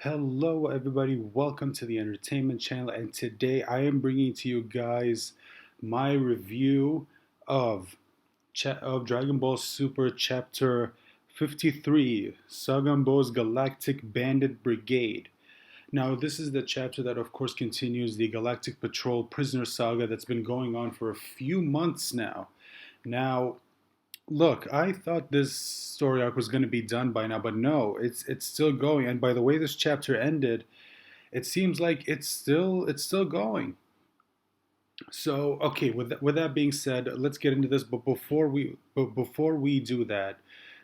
Hello, everybody. Welcome to the entertainment channel. And today I am bringing to you guys my review of, of Dragon Ball Super Chapter 53, Sagambo's Galactic Bandit Brigade. Now, this is the chapter that, of course, continues the Galactic Patrol Prisoner Saga that's been going on for a few months now. Now, look, I thought this story arc was going to be done by now, but no, it's still going. And by the way this chapter ended, it seems like it's still going. So, okay, with that being said, let's get into this. But before we do that,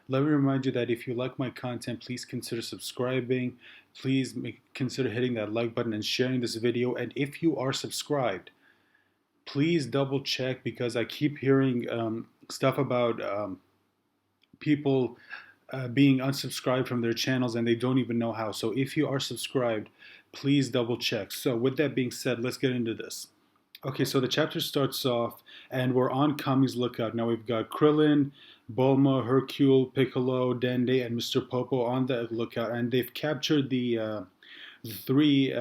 let me remind you that if you like my content, please consider subscribing. Please consider hitting that like button and sharing this video. And if you are subscribed, please double check because I keep hearing stuff about people being unsubscribed from their channels and they don't even know how. So if you are subscribed, please double check. So with that being said, let's get into this. Okay, so the chapter starts off and we're on Kami's lookout. Now we've got Krillin, Bulma, Hercule, Piccolo, Dende, and Mr. Popo on the lookout, and they've captured the three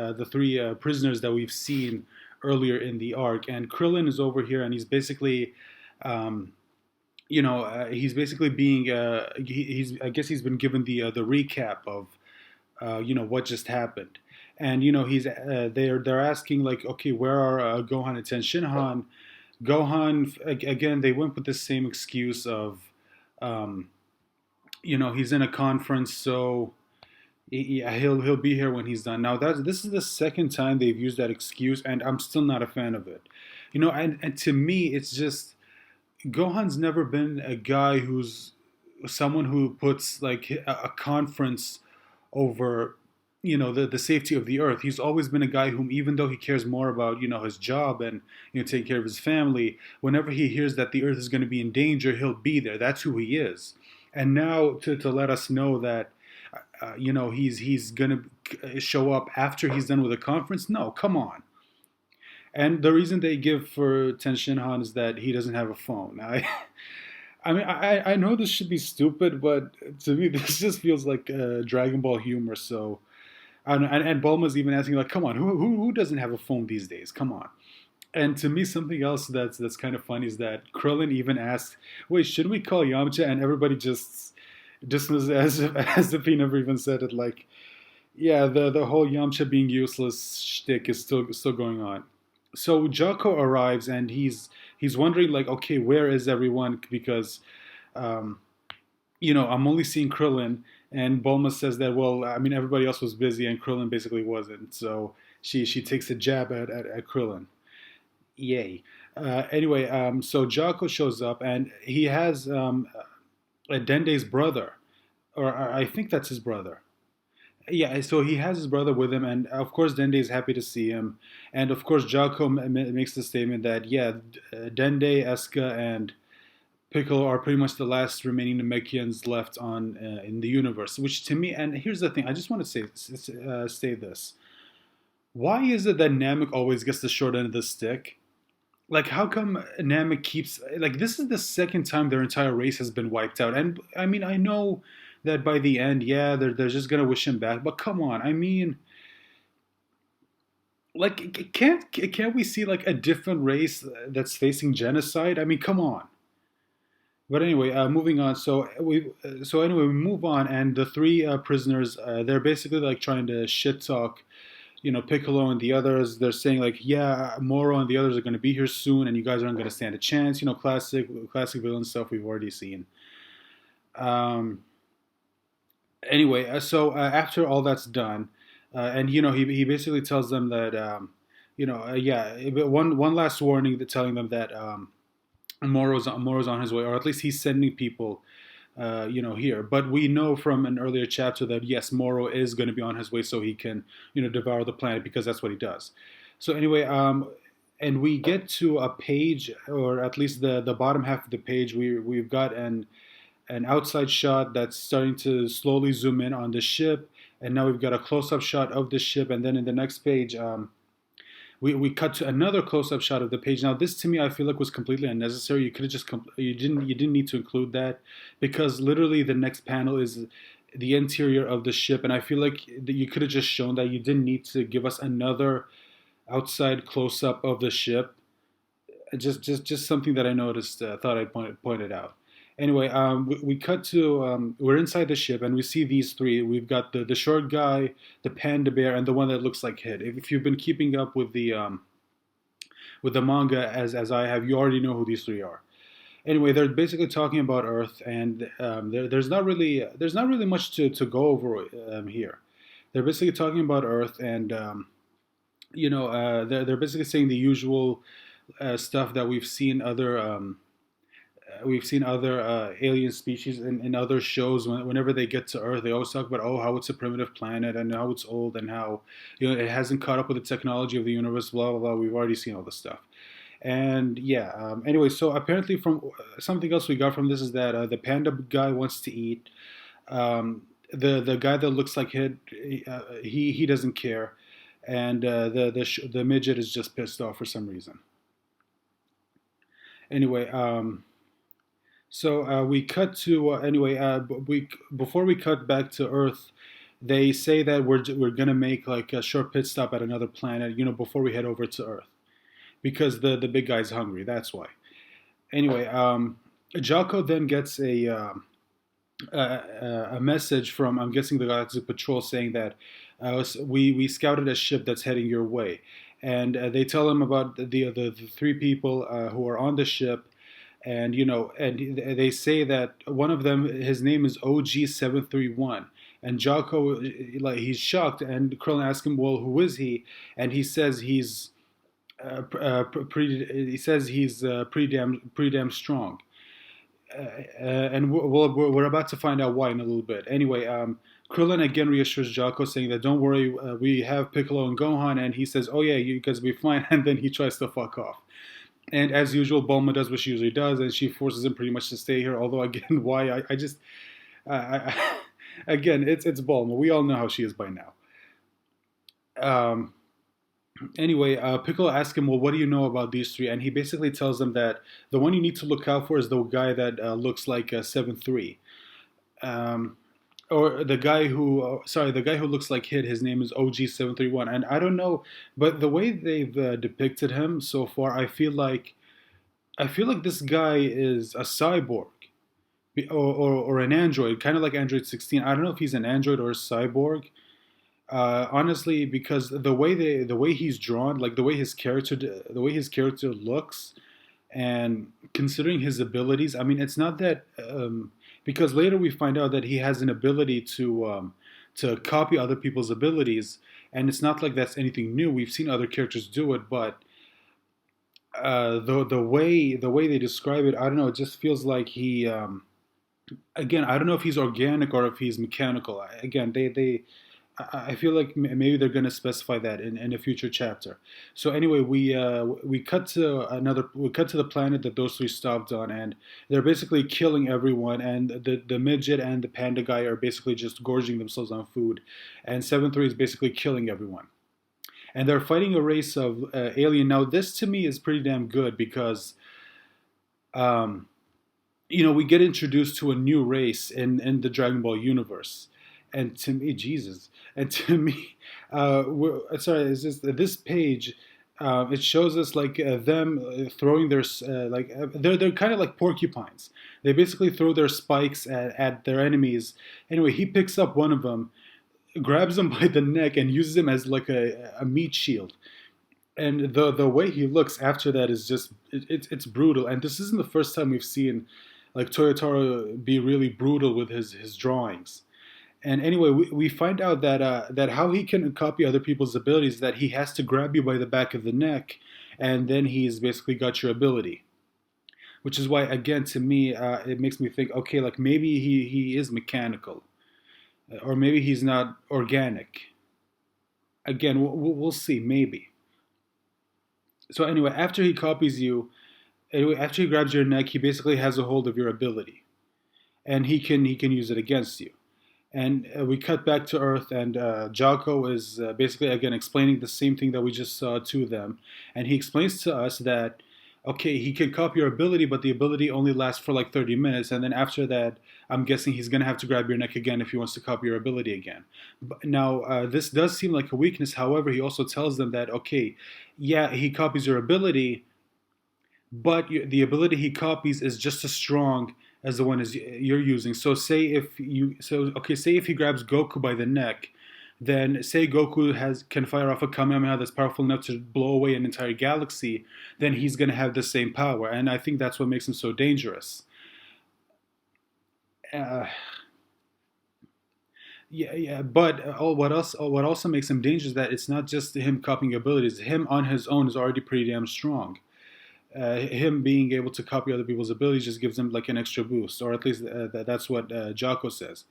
prisoners that we've seen earlier in the arc. And Krillin is over here, and he's basically, um, he's basically being, he's I guess he's been given the recap of, what just happened. And he's they're asking like, okay, where are Gohan and Tenshinhan? Gohan again. They went with the same excuse of, um, he's in a conference, so yeah, he'll be here when he's done. Now this is the second time they've used that excuse, and I'm still not a fan of it. And to me, it's just Gohan's never been a guy who's someone who puts like a conference over the safety of the earth. He's always been a guy whom, even though he cares more about his job and taking care of his family, whenever he hears that the earth is going to be in danger, he'll be there. That's who he is. And now to let us know that he's gonna show up after he's done with the conference. No, come on. And the reason they give for Ten Shinhan is that he doesn't have a phone. I mean, I know this should be stupid, but to me, this just feels like Dragon Ball humor. So, and Bulma's even asking, like, come on, who doesn't have a phone these days? Come on. And to me, something else that's kind of funny is that Krillin even asked, "Wait, should we call Yamcha?" And everybody just dismisses it as if he never even said it. Like, yeah, the whole Yamcha being useless shtick is still going on. So Jocko arrives and he's wondering like, okay, where is everyone? Because um, I'm only seeing Krillin, and Bulma says that, well, I mean, everybody else was busy and Krillin basically wasn't. So she takes a jab at Krillin. Yay. Anyway, so Jocko shows up and he has Dende's brother, or I think that's his brother. Yeah, so he has his brother with him, and of course Dende is happy to see him, and of course Jocko makes the statement that yeah, Dende, Eska, and Piccolo are pretty much the last remaining Namekians left on in the universe. Which to me, and here's the thing, I just want to say this: why is it that Namek always gets the short end of the stick? Like, how come Namek keeps like this is the second time their entire race has been wiped out? And I mean, I know that by the end, yeah, they're just gonna wish him back. But come on, I mean, like, can't we see like a different race that's facing genocide? I mean, come on. But anyway, moving on. So anyway, we move on, and the three prisoners, they're basically like trying to shit talk, Piccolo and the others. They're saying like, yeah, Moro and the others are going to be here soon, and you guys aren't going to stand a chance. Classic villain stuff we've already seen. Um, anyway, after all that's done, and he basically tells them that yeah, but one last warning that telling them that Moro's on his way, or at least he's sending people. Here, but we know from an earlier chapter that yes, Moro is going to be on his way, so he can, devour the planet because that's what he does. So anyway, and we get to a page, or at least the bottom half of the page. We've got an outside shot that's starting to slowly zoom in on the ship, and now we've got a close-up shot of the ship, and then in the next page, we cut to another close-up shot of the page. Now, this to me, I feel like was completely unnecessary. You could have just you didn't need to include that because literally the next panel the interior of the ship, and I feel like that you could have just shown that. You didn't need to give us another outside close up of the ship. Just something that I noticed. Thought I'd pointed out. Anyway, we cut to we're inside the ship and we see these three. We've got the short guy, the panda bear, and the one that looks like Hit. If you've been keeping up with the manga as I have, you already know who these three are. Anyway, they're basically talking about Earth, and there's not really much to go over here. They're basically talking about Earth, and they're basically saying the usual stuff that we've seen other alien species in other shows. Whenever they get to Earth, they always talk about, oh, how it's a primitive planet and how it's old and how it hasn't caught up with the technology of the universe. Blah blah blah. We've already seen all this stuff. And yeah. Anyway, so apparently from something else we got from this is that the panda guy wants to eat. The guy that looks like he doesn't care, and the midget is just pissed off for some reason. Anyway, so we cut to anyway. We before we cut back to Earth, they say that we're gonna make like a short pit stop at another planet, before we head over to Earth, because the big guy's hungry. That's why. Anyway, Jocko then gets a message from, I'm guessing, the Galactic Patrol, saying that we scouted a ship that's heading your way, and they tell him about the three people who are on the ship, and they say that one of them, his name is OG-731, and Jocko, like, he's shocked, and Krillin asks him, well, who is he? And he says he's pretty damn strong. And we're about to find out why in a little bit. Anyway, Krillin again reassures Jocko, saying that don't worry, we have Piccolo and Gohan, and he says, "Oh yeah, you guys will be fine," and then he tries to fuck off. And as usual, Bulma does what she usually does, and she forces him pretty much to stay here. Although again, why I just again, it's Bulma. We all know how she is by now. Um, Anyway, Piccolo asks him, "Well, what do you know about these three?" And he basically tells them that the one you need to look out for is the guy that looks like 7-3, um, or the guy who looks like Hit. His name is OG-731, and I don't know, but the way they've depicted him so far, I feel like this guy is a cyborg, or an android, kind of like Android 16. I don't know if he's an android or a cyborg, honestly, because the way he's drawn, like the way his character looks, and considering his abilities, I mean, it's not that, because later we find out that he has an ability to copy other people's abilities, and it's not like that's anything new. We've seen other characters do it, but the way they describe it, I don't know. It just feels like he, again, I don't know if he's organic or if he's mechanical. Again, I feel like maybe they're going to specify that in a future chapter. So anyway, we cut to the planet that those three stopped on, and they're basically killing everyone. And the midget and the panda guy are basically just gorging themselves on food, and 7-3 is basically killing everyone. And they're fighting a race of alien. Now this to me is pretty damn good because um, we get introduced to a new race in the Dragon Ball universe. And to me, Jesus, and to me, sorry, it's just this page. It shows us like them throwing their they're kind of like porcupines. They basically throw their spikes at their enemies. Anyway, he picks up one of them, grabs him by the neck, and uses him as like a meat shield. And the way he looks after that is just it's brutal. And this isn't the first time we've seen like Toyotaro be really brutal with his drawings. And anyway, we find out that how he can copy other people's abilities is that he has to grab you by the back of the neck, and then he's basically got your ability. Which is why, again, to me, it makes me think, okay, like maybe he is mechanical, or maybe he's not organic. Again, we'll see, maybe. So anyway, after he grabs your neck, he basically has a hold of your ability, and he can use it against you. And we cut back to Earth, and Jocko is basically again explaining the same thing that we just saw to them. And he explains to us that, okay, he can copy your ability, but the ability only lasts for like 30 minutes, and then after that, I'm guessing he's going to have to grab your neck again if he wants to copy your ability again. But now, this does seem like a weakness. However, he also tells them that, okay, yeah, he copies your ability, but the ability he copies is just as strong as the one you're using. So say if he grabs Goku by the neck, then say Goku can fire off a Kamehameha that's powerful enough to blow away an entire galaxy, then he's going to have the same power, and I think that's what makes him so dangerous. Uh, yeah, yeah, but what also makes him dangerous is that it's not just him copying abilities. Him on his own is already pretty damn strong. Him being able to copy other people's abilities just gives him like an extra boost, or at least that's what Jocko says.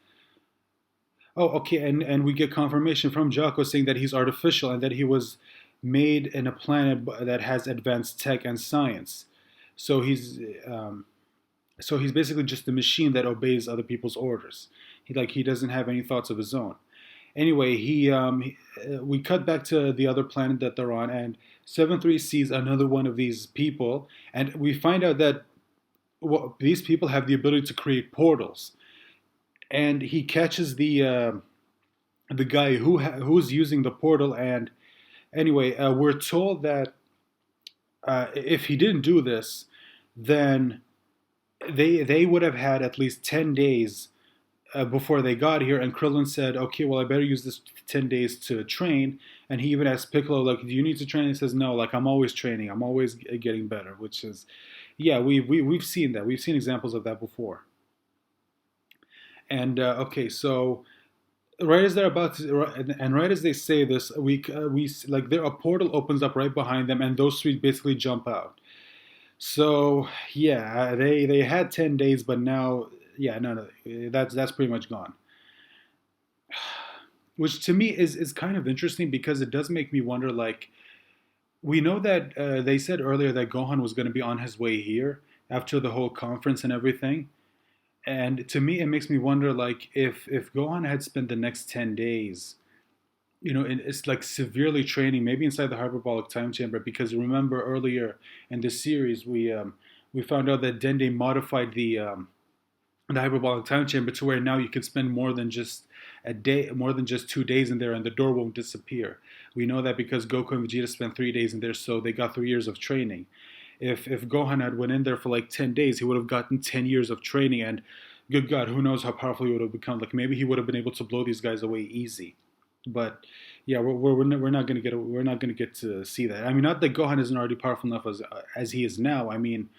Oh, okay, and we get confirmation from Jocko saying that he's artificial and that he was made in a planet that has advanced tech and science. So um, he's basically just a machine that obeys other people's orders. He doesn't have any thoughts of his own. Anyway, we cut back to the other planet that they're on, and 7-3 sees another one of these people, and we find out that these people have the ability to create portals. And he catches the guy who's using the portal, and anyway, we're told that if he didn't do this, then they would have had at least 10 days before they got here. And Krillin said, "Okay, well, I better use this 10 days to train." And he even asked Piccolo, like, "Do you need to train?" He says, "No, like I'm always training. I'm always getting better." Which is, yeah, we've seen that. We've seen examples of that before. And okay, so right as they're about to, and right as they say this, we like there a portal opens up right behind them, and those three basically jump out. So yeah, they had 10 days, but now yeah, no, that's pretty much gone. Which to me is kind of interesting because it does make me wonder. Like we know that they said earlier that Gohan was going to be on his way here after the whole conference and everything. And to me, it makes me wonder, like, if Gohan had spent the next 10 days, it's like severely training, maybe inside the hyperbolic time chamber, because remember earlier in this series, we found out that Dende modified the hyperbolic time chamber to where now you can spend more than just a day, more than just 2 days in there, and the door won't disappear. We know that because Goku and Vegeta spent 3 days in there, so they got 3 years of training. If Gohan had went in there for like 10 days, he would have gotten 10 years of training, and good God, who knows how powerful he would have become? Like maybe he would have been able to blow these guys away easy. But yeah, we're not gonna get to see that. I mean, not that Gohan isn't already powerful enough as he is now. I mean,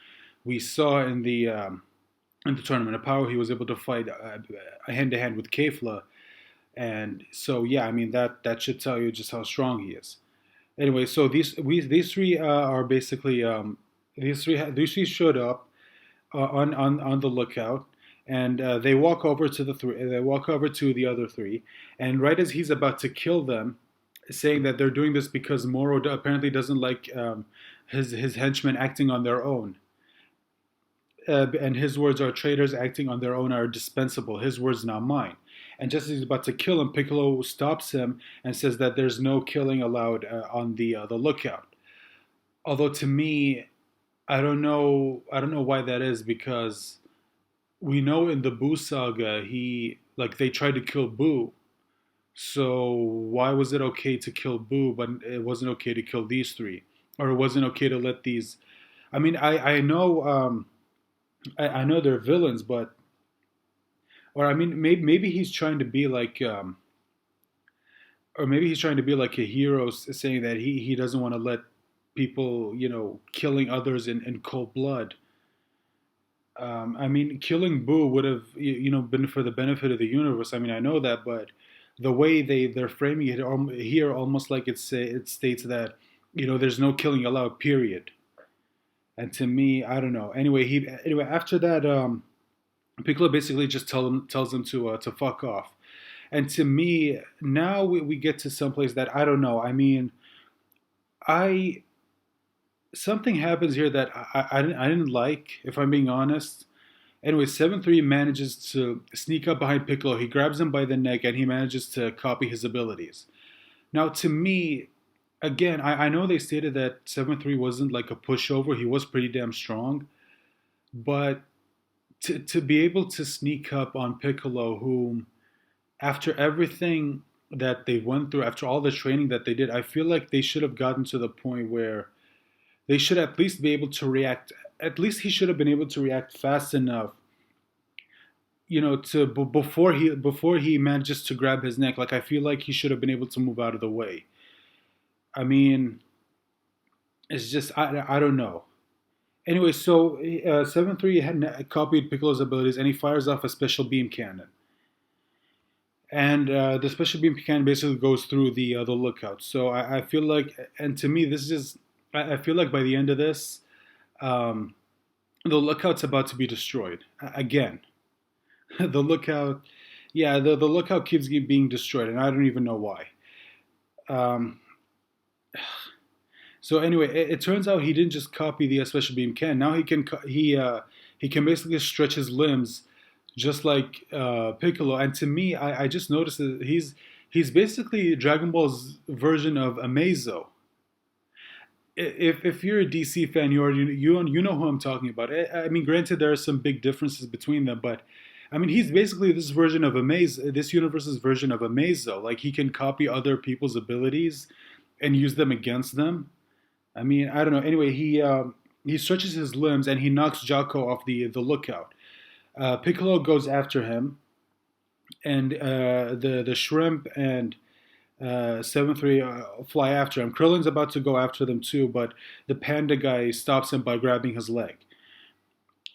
we saw in the tournament of power he was able to fight hand to hand with Kefla, and so yeah, I mean that should tell you just how strong he is. Anyway, so these three are basically these three showed up on the lookout, and they walk over to the three. They walk over to the other three, and right as he's about to kill them, saying that they're doing this because Moro apparently doesn't like his henchmen acting on their own. And his words are traitors acting on their own are dispensable. His words, not mine. And just as he's about to kill him, Piccolo stops him and says that there's no killing allowed on the lookout. Although to me, I don't know why that is because we know in the Boo saga he like they tried to kill Boo. So why was it okay to kill Boo, but it wasn't okay to kill these three, or it wasn't okay to let these? I mean, I know I know they're villains, but or I mean maybe he's trying to be like or maybe he's trying to be like a hero, saying that he doesn't want to let people killing others in cold blood. I mean, killing Boo would have been for the benefit of the universe. I mean, I know that, but the way they're framing it here, almost like it states that there's no killing allowed. Period. And to me, I don't know. Anyway after that, Piccolo basically just tells him to fuck off. And to me, now we get to someplace that I don't know. I mean, I something happens here that I didn't like, if I'm being honest. Anyway, 7-3 manages to sneak up behind Piccolo. He grabs him by the neck and he manages to copy his abilities. Now, to me, again, I know they stated that 7-3 wasn't like a pushover. He was pretty damn strong. But to be able to sneak up on Piccolo, whom after everything that they went through, after all the training that they did, I feel like they should have gotten to the point where they should at least be able to react. At least he should have been able to react fast enough, to before he manages to grab his neck. Like I feel like he should have been able to move out of the way. I mean, it's just I don't know. Anyway, so 7-3 had copied Piccolo's abilities, and he fires off a special beam cannon. And the special beam cannon basically goes through the lookout. So I feel like, and to me, this is I feel like by the end of this, um, the lookout's about to be destroyed again. The lookout, yeah, the lookout keeps being destroyed, and I don't even know why. Um, so anyway, it turns out he didn't just copy the special beam cannon. Now he can basically stretch his limbs just like Piccolo. And to me, I just noticed that he's basically Dragon Ball's version of Amazo. If you're a DC fan, you know who I'm talking about. I mean, granted, there are some big differences between them, but I mean, he's basically this version of Amazo, this universe's version of Amazo. Like he can copy other people's abilities and use them against them. I mean, I don't know. Anyway, he stretches his limbs and he knocks Jocko off the lookout. Piccolo goes after him, and the shrimp and 7-3 fly after him. Krillin's about to go after them too, but the panda guy stops him by grabbing his leg.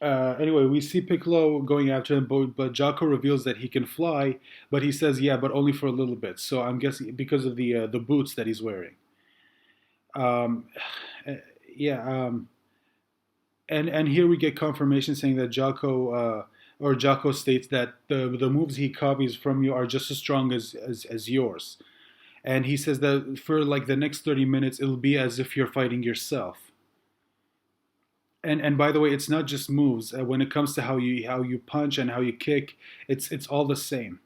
Anyway, we see Piccolo going after him, but Jocko reveals that he can fly, but he says, "Yeah, but only for a little bit." So I'm guessing because of the boots that he's wearing. Um, yeah, and here we get confirmation saying that Jocko states that the moves he copies from you are just as strong as yours. And he says that for like the next 30 minutes it'll be as if you're fighting yourself. And by the way, it's not just moves. When it comes to how you punch and how you kick, it's all the same.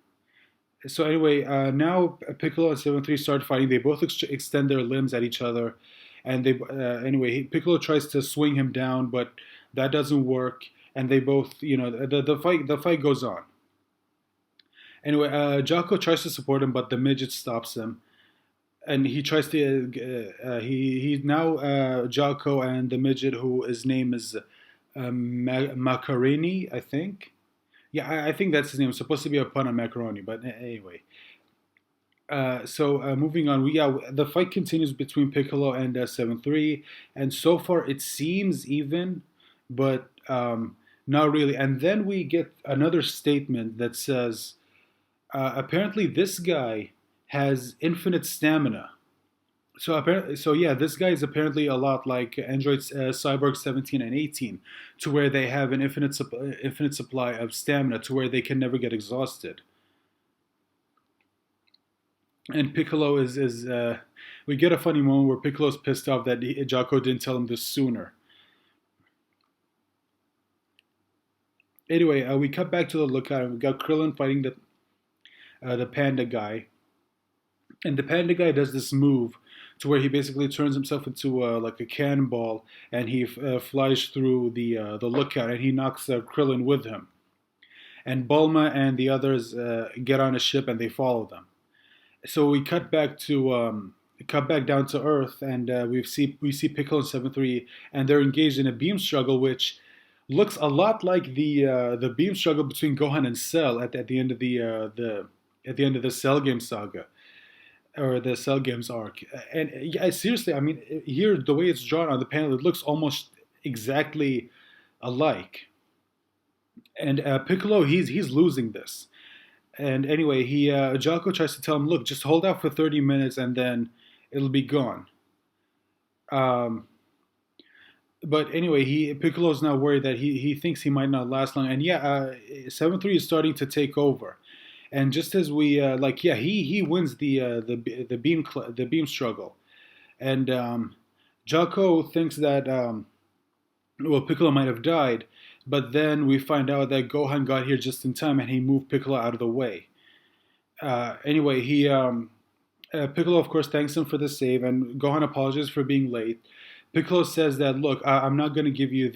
So anyway, now Piccolo and 7-3 start fighting. They both extend their limbs at each other, and anyway, Piccolo tries to swing him down, but that doesn't work. And they both, the fight goes on. Anyway, Jocko tries to support him, but the midget stops him, and he tries to he now Jocko and the midget, who his name is Macarini, I think. Yeah, I think that's his name. It's supposed to be a pun on macaroni, but anyway. So moving on, the fight continues between Piccolo and 7-3, and so far it seems even, but not really. And then we get another statement that says, apparently this guy has infinite stamina. So apparently, so yeah, this guy is apparently a lot like androids Cyborg 17 and 18, to where they have an infinite supply of stamina, to where they can never get exhausted. And Piccolo is we get a funny moment where Piccolo's pissed off that Jocko didn't tell him this sooner. Anyway, we cut back to the lookout, and we got Krillin fighting the panda guy, and the panda guy does this move to where he basically turns himself into like a cannonball, and he flies through the lookout, and he knocks Krillin with him. And Bulma and the others get on a ship and they follow them. So we cut back down to Earth, and we see Piccolo and 7-3, and they're engaged in a beam struggle, which looks a lot like the beam struggle between Gohan and Cell at the end of the Cell game saga, or the Cell Games arc. And yeah, seriously, I mean, here the way it's drawn on the panel, it looks almost exactly alike. And Piccolo, he's losing this. And anyway, he Jocko tries to tell him, look, just hold out for 30 minutes and then it'll be gone. Um, but anyway, Piccolo's now worried that he thinks he might not last long. And yeah, 7-3 is starting to take over. And just as we yeah, he wins the beam struggle. And Jocko thinks that well, Piccolo might have died, but then we find out that Gohan got here just in time and he moved Piccolo out of the way. Anyway, Piccolo, of course, thanks him for the save, and Gohan apologizes for being late. Piccolo says that, look, I'm not going to give you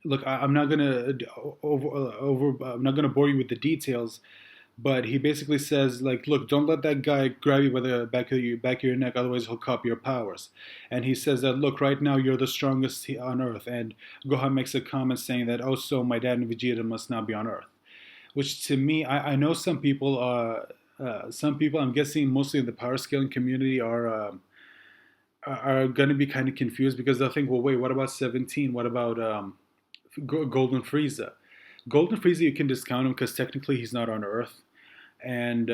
look, I'm not gonna I'm not gonna bore you with the details, but he basically says like, look, don't let that guy grab you by the back of your neck, otherwise he'll copy your powers. And he says that, look, right now you're the strongest on Earth. And Gohan makes a comment saying that, oh, so my dad and Vegeta must not be on Earth. Which to me, I know some people, I'm guessing mostly in the power scaling community, are going to be kind of confused because they'll think, well, wait, what about 17? What about Golden Frieza? Golden Frieza, you can discount him because technically he's not on Earth. And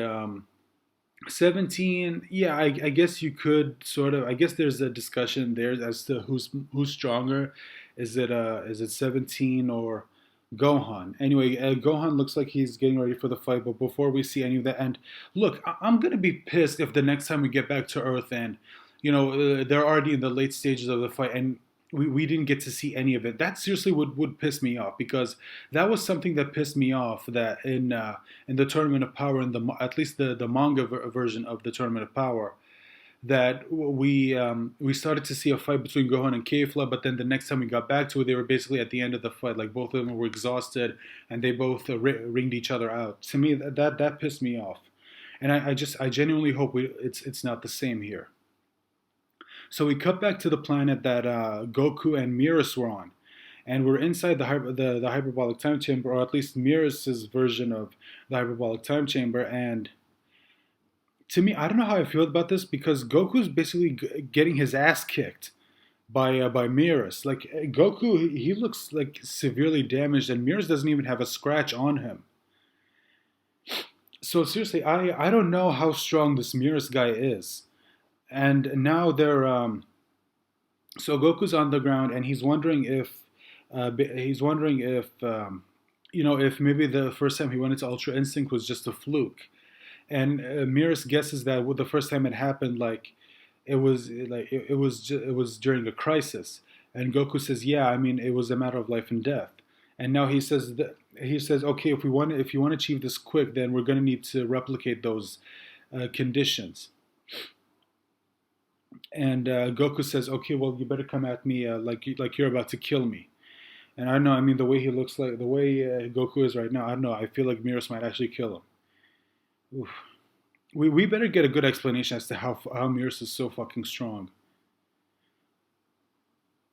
17, yeah, I guess you could sort of. I guess there's a discussion there as to who's stronger. Is it 17 or Gohan? Anyway, Gohan looks like he's getting ready for the fight. But before we see any of that, and look, I'm gonna be pissed if the next time we get back to Earth and they're already in the late stages of the fight and we didn't get to see any of it. That seriously would piss me off because that was something that pissed me off that in the Tournament of Power, in the at least the manga version of the Tournament of Power, that we started to see a fight between Gohan and Kefla, but then the next time we got back to it, they were basically at the end of the fight, like both of them were exhausted and they both ringed each other out. To me, that pissed me off, and I genuinely hope it's not the same here. So we cut back to the planet that Goku and Mirrors were on, and we're inside the hyperbolic time chamber, or at least Mirrors' version of the hyperbolic time chamber. And to me, I don't know how I feel about this because Goku's basically getting his ass kicked by Mirrors. Like Goku, he looks like severely damaged, and Mirrors doesn't even have a scratch on him. So seriously, I don't know how strong this Mirrors guy is. And now they're so Goku's on the ground and he's wondering if maybe the first time he went into Ultra Instinct was just a fluke. And Mirrors guesses that the first time it happened, like it was during a crisis. And Goku says, yeah, I mean it was a matter of life and death. And now he says, okay, if you want to achieve this quick, then we're going to need to replicate those conditions. And Goku says, "Okay, well, you better come at me like you're about to kill me." And I don't know. I mean, the way he looks like, the way Goku is right now, I don't know. I feel like Miros might actually kill him. Oof. We better get a good explanation as to how Miros is so fucking strong.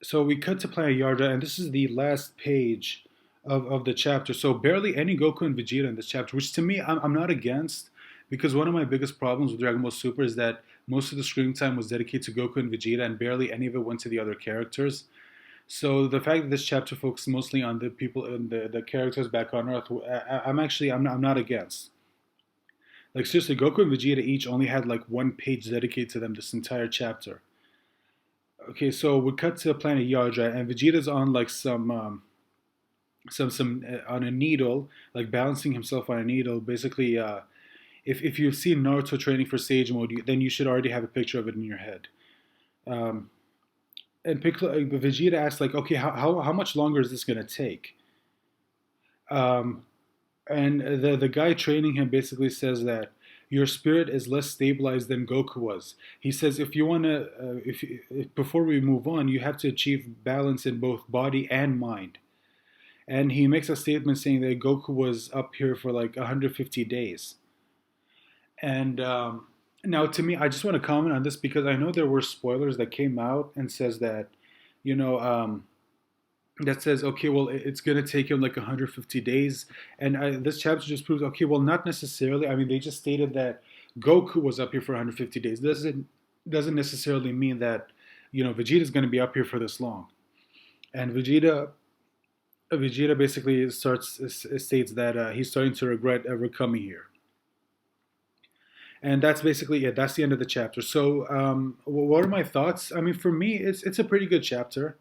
So we cut to Planet Yarda, and this is the last page of the chapter. So barely any Goku and Vegeta in this chapter, which to me I'm not against, because one of my biggest problems with Dragon Ball Super is that most of the screen time was dedicated to Goku and Vegeta, and barely any of it went to the other characters. So the fact that this chapter focuses mostly on the people and the characters back on Earth, I'm not against. Like seriously, Goku and Vegeta each only had like one page dedicated to them this entire chapter. Okay, so we cut to planet Yardra, and Vegeta's on like some on a needle, like balancing himself on a needle. Basically, if you've seen Naruto training for Sage Mode, then you should already have a picture of it in your head. Um, and Vegeta asks like, okay, how much longer is this gonna take? Um, and the guy training him basically says that your spirit is less stabilized than Goku was. He says if you want to, if before we move on, you have to achieve balance in both body and mind. And he makes a statement saying that Goku was up here for like 150 days. And now, to me, I just want to comment on this because I know there were spoilers that came out and says that, you know, that says, okay, well, it's going to take him like 150 days. And this chapter just proves, okay, well, not necessarily. I mean, they just stated that Goku was up here for 150 days. Doesn't necessarily mean that, Vegeta's going to be up here for this long. And Vegeta basically states that he's starting to regret ever coming here. And that's basically it. That's the end of the chapter. So, what are my thoughts? I mean, for me, it's a pretty good chapter.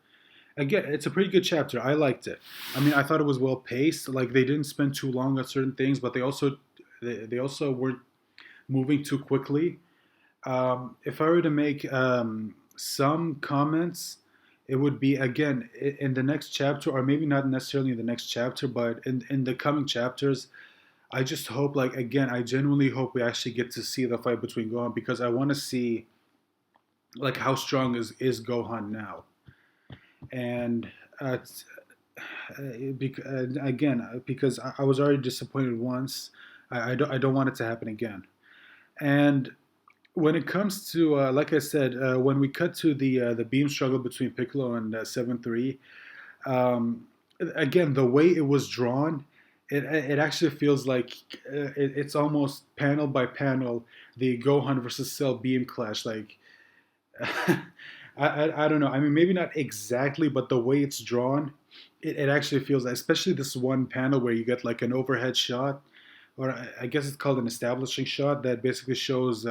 Again, it's a pretty good chapter. I liked it. I mean, I thought it was well paced. Like they didn't spend too long on certain things, but they also weren't moving too quickly. If I were to make some comments, it would be again in the next chapter, or maybe not necessarily in the next chapter, but in the coming chapters. I just hope, like again, I genuinely hope we actually get to see the fight between Gohan because I want to see like how strong is Gohan now, and again, because I was already disappointed once. I don't want it to happen again. And when it comes to, like I said, when we cut to the beam struggle between Piccolo and 7-3, um, again, the way it was drawn, it actually feels like it's almost panel by panel the Gohan versus Cell beam clash. Like, I don't know. I mean, maybe not exactly, but the way it's drawn, it actually feels, especially this one panel where you get like an overhead shot, or I guess it's called an establishing shot that basically shows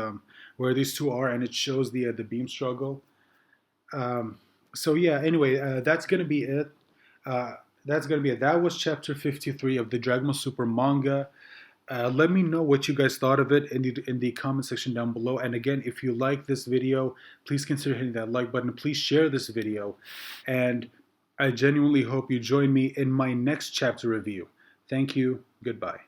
where these two are, and it shows the beam struggle. Um, so yeah. Anyway, that's gonna be it. That's gonna be it. That was chapter 53 of the Dragon Ball Super manga. Let me know what you guys thought of it in the comment section down below. And again, if you like this video, please consider hitting that like button. Please share this video. And I genuinely hope you join me in my next chapter review. Thank you. Goodbye.